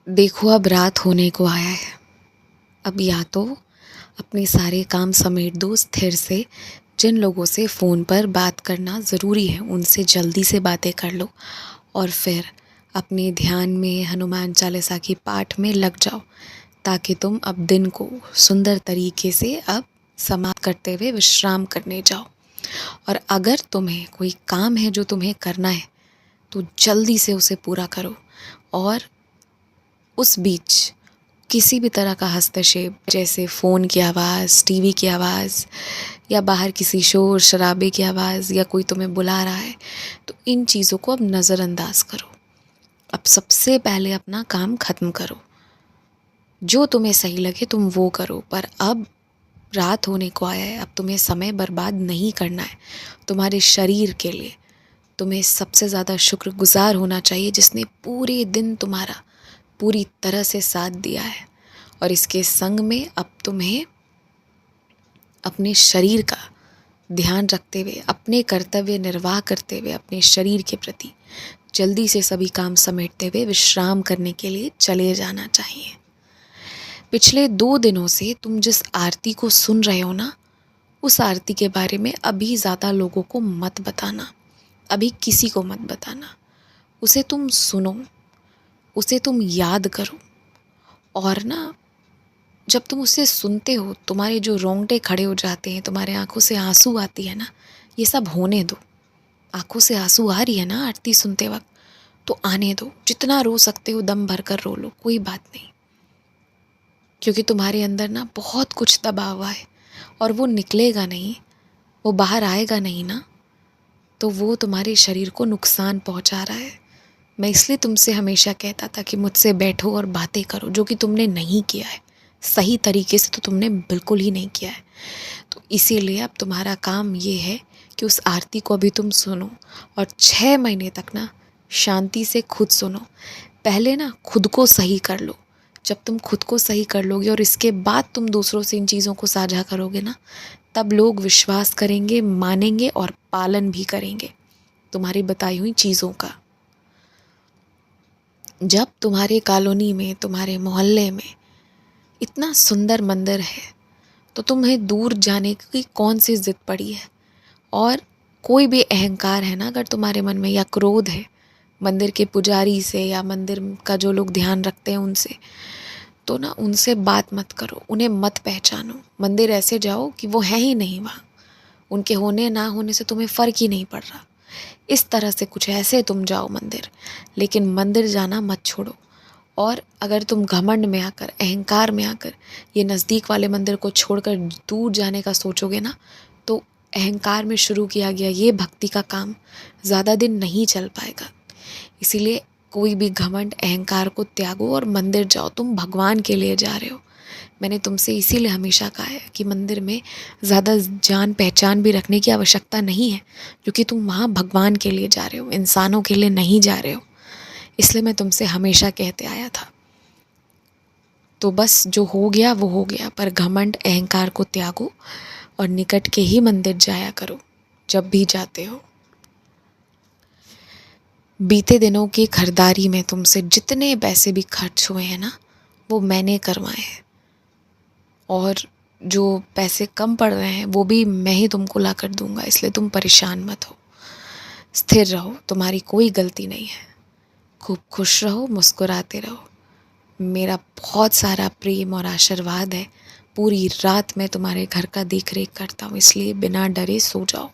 देखो अब रात होने को आया है। अब या तो अपने सारे काम समेट दो स्थिर से। जिन लोगों से फ़ोन पर बात करना ज़रूरी है उनसे जल्दी से बातें कर लो और फिर अपने ध्यान में हनुमान चालीसा की पाठ में लग जाओ, ताकि तुम अब दिन को सुंदर तरीके से अब समाप्त करते हुए विश्राम करने जाओ। और अगर तुम्हें कोई काम है जो तुम्हें करना है तो जल्दी से उसे पूरा करो। और उस बीच किसी भी तरह का हस्तक्षेप, जैसे फ़ोन की आवाज़, टीवी की आवाज़ या बाहर किसी शोर शराबे की आवाज़ या कोई तुम्हें बुला रहा है, तो इन चीज़ों को अब नज़रअंदाज करो। अब सबसे पहले अपना काम ख़त्म करो। जो तुम्हें सही लगे तुम वो करो, पर अब रात होने को आया है। अब तुम्हें समय बर्बाद नहीं करना है। तुम्हारे शरीर के लिए तुम्हें सबसे ज़्यादा शुक्रगुज़ार होना चाहिए, जिसने पूरे दिन तुम्हारा पूरी तरह से साथ दिया है। और इसके संग में अब तुम्हें अपने शरीर का ध्यान रखते हुए, अपने कर्तव्य निर्वाह करते हुए, अपने शरीर के प्रति जल्दी से सभी काम समेटते हुए विश्राम करने के लिए चले जाना चाहिए। पिछले 2 दिनों से तुम जिस आरती को सुन रहे हो ना, उस आरती के बारे में अभी ज़्यादा लोगों को मत बताना। अभी किसी को मत बताना। उसे तुम सुनो, उसे तुम याद करो। और ना, जब तुम उसे सुनते हो तुम्हारे जो रोंगटे खड़े हो जाते हैं, तुम्हारे आंखों से आंसू आती है ना, ये सब होने दो। आंखों से आंसू आ रही है ना आरती सुनते वक्त, तो आने दो। जितना रो सकते हो दम भर कर रो लो, कोई बात नहीं। क्योंकि तुम्हारे अंदर ना बहुत कुछ दबा हुआ है और वो निकलेगा नहीं, वो बाहर आएगा नहीं ना, तो वो तुम्हारे शरीर को नुकसान पहुंचा रहा है। मैं इसलिए तुमसे हमेशा कहता था कि मुझसे बैठो और बातें करो, जो कि तुमने नहीं किया है। सही तरीके से तो तुमने बिल्कुल ही नहीं किया है। तो इसीलिए अब तुम्हारा काम ये है कि उस आरती को अभी तुम सुनो और 6 महीने तक ना शांति से खुद सुनो। पहले ना खुद को सही कर लो। जब तुम खुद को सही कर लोगे और इसके बाद तुम दूसरों से इन चीज़ों को साझा करोगे ना, तब लोग विश्वास करेंगे, मानेंगे और पालन भी करेंगे तुम्हारी बताई हुई चीज़ों का। जब तुम्हारे कॉलोनी में, तुम्हारे मोहल्ले में इतना सुंदर मंदिर है, तो तुम्हें दूर जाने की कौन सी ज़िद पड़ी है। और कोई भी अहंकार है ना अगर तुम्हारे मन में, या क्रोध है मंदिर के पुजारी से या मंदिर का जो लोग ध्यान रखते हैं उनसे, तो ना उनसे बात मत करो, उन्हें मत पहचानो। मंदिर ऐसे जाओ कि वो है ही नहीं वहाँ, उनके होने ना होने से तुम्हें फ़र्क ही नहीं पड़ रहा। इस तरह से कुछ ऐसे तुम जाओ मंदिर, लेकिन मंदिर जाना मत छोड़ो। और अगर तुम घमंड में आकर, अहंकार में आकर ये नज़दीक वाले मंदिर को छोड़कर दूर जाने का सोचोगे ना, तो अहंकार में शुरू किया गया ये भक्ति का काम ज़्यादा दिन नहीं चल पाएगा। इसीलिए कोई भी घमंड, अहंकार को त्यागो और मंदिर जाओ। तुम भगवान के लिए जा रहे हो। मैंने तुमसे इसीलिए हमेशा कहा है कि मंदिर में ज़्यादा जान पहचान भी रखने की आवश्यकता नहीं है, क्योंकि तुम वहाँ भगवान के लिए जा रहे हो, इंसानों के लिए नहीं जा रहे हो। इसलिए मैं तुमसे हमेशा कहते आया था। तो बस जो हो गया वो हो गया, पर घमंड अहंकार को त्यागो और निकट के ही मंदिर जाया करो जब भी जाते हो। बीते दिनों की खरीदारी में तुमसे जितने पैसे भी खर्च हुए हैं ना, वो मैंने करवाए हैं। और जो पैसे कम पड़ रहे हैं वो भी मैं ही तुमको ला कर दूंगा, इसलिए तुम परेशान मत हो। स्थिर रहो, तुम्हारी कोई गलती नहीं है। खूब खुश रहो, मुस्कुराते रहो। मेरा बहुत सारा प्रेम और आशीर्वाद है। पूरी रात मैं तुम्हारे घर का देख रेख करता हूँ, इसलिए बिना डरे सो जाओ।